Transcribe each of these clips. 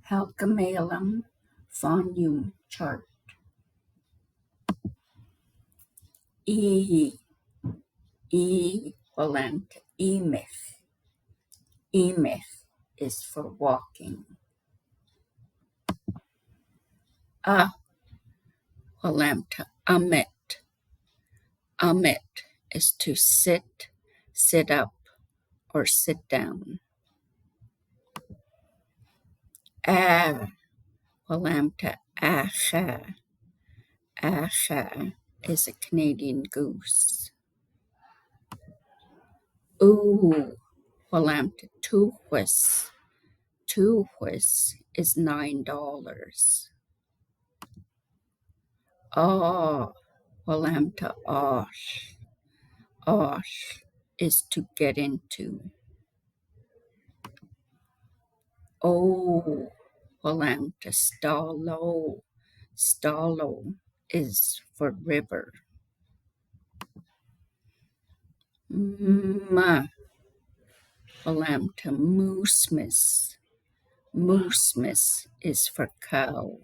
Halqeméylem Phoneme chart. Equivalent emith. Emith is for walking. Equivalent amit. Amit is to sit, sit up, or sit down. Equivalent acha. Acha is a Canadian goose. Equivalent tuhwis. Tuhwis is $9. Equivalent osh. Osh is to get into. Equivalent stallo. Stallo is for river. Equivalent moosemis. Moosemis is for cow.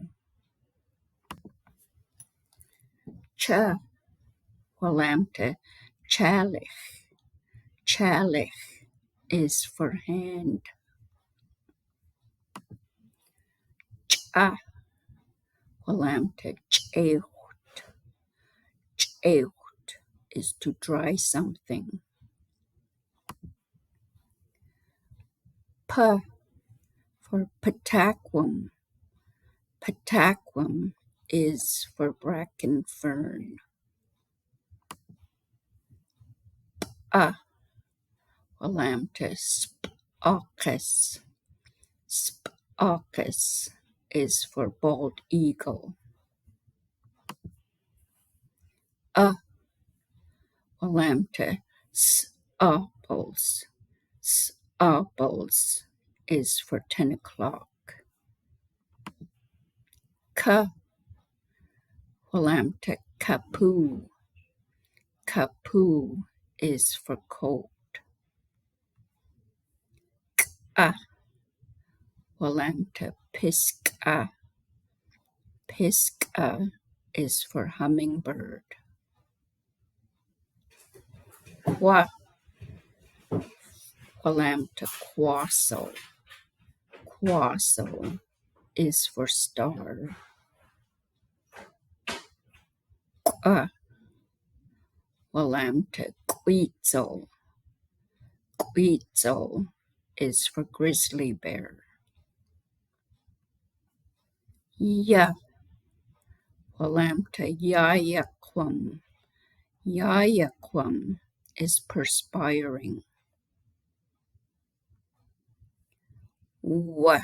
Equivalent chalich. Chalich is for hand. Equivalent cheut. Cheut is to dry something. For pataquum. Pataquum is for bracken fern. Equivalent spaucus. Spaucus is for bald eagle. Equivalent apples. Apples is for 10 o'clock. Equivalent kapoo. Kapoo is for coat. Equivalent pisca. Pisca is for hummingbird. Equivalent quasso. Quasso is for star. Equivalent quetzal. Quetzal is for grizzly bear. Equivalent yayaquam. Yayaquam is perspiring. Equivalent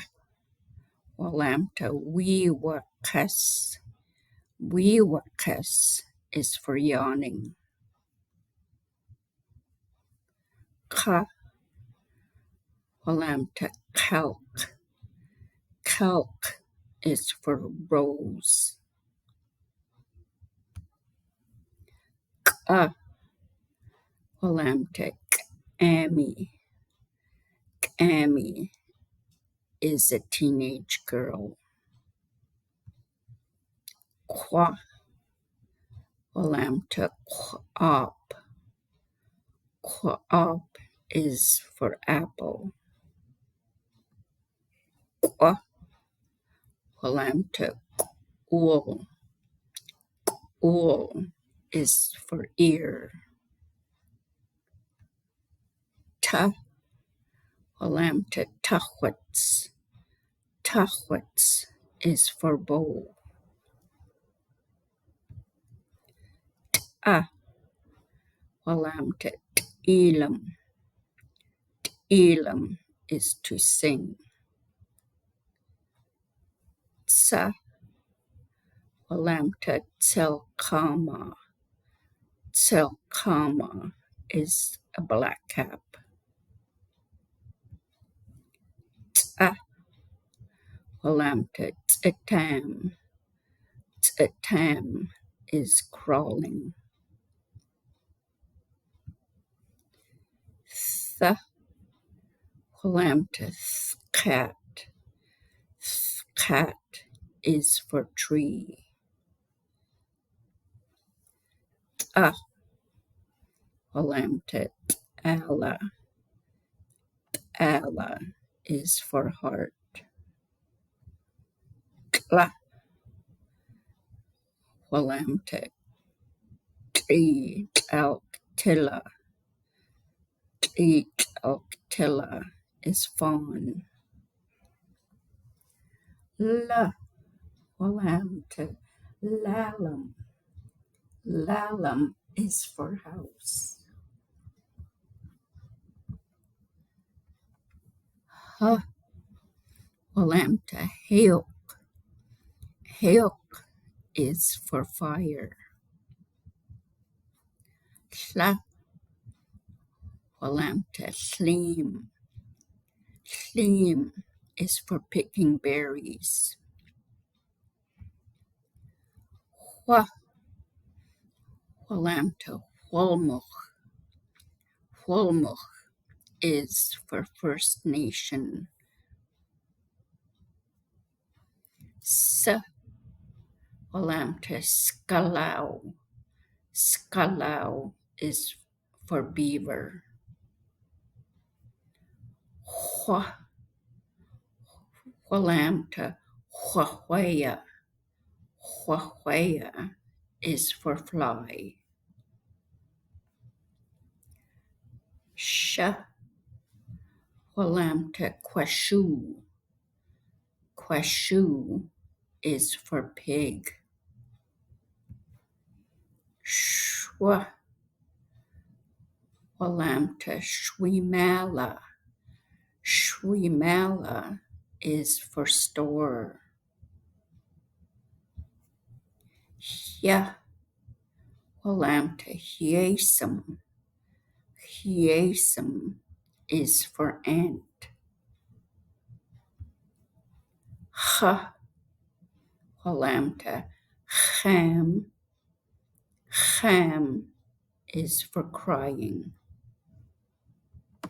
weewacus. Weewacus is for yawning. Equivalent calc. Calc is for rose. Equivalent Amy. Amy is a teenage girl. Equivalent quap. Quap is for apple. Equivalent ool. Ool is for ear. Equivalent tahwits. Tahwits is for bow. Equivalent elam. Elam is to sing. Equivalent tselkama. Tselkama is a black cap. Equivalent tsitam. Tsitam is crawling. Equivalent cat. Cat is for tree. Alamtet. Allah. Allah is for heart. Kla. Walamtet. Alktilla. Alktilla is fawn. La. Walamtet. Lalam. Lalam is for house. Ha. Walamta. Halq. Halq is for fire. Hla. Walamta. Hleem. Hleem is for picking berries. Hwa. Walamta. Wholmuch. Wholmuch is for First Nation. S. Walamta. Skalau. Skalau is for beaver. Hwa. Walamta. Hwahwaya. Hwahwaya is for fly. Sha. Walamta. Kwashu. Kwashu is for pig. Shwa. Walamta. Shwimala. Shwimala is for store. Hya. Walamta. Hyesum. Hyesum is for ant. Ha. Walamta. Cham. Cham is for crying.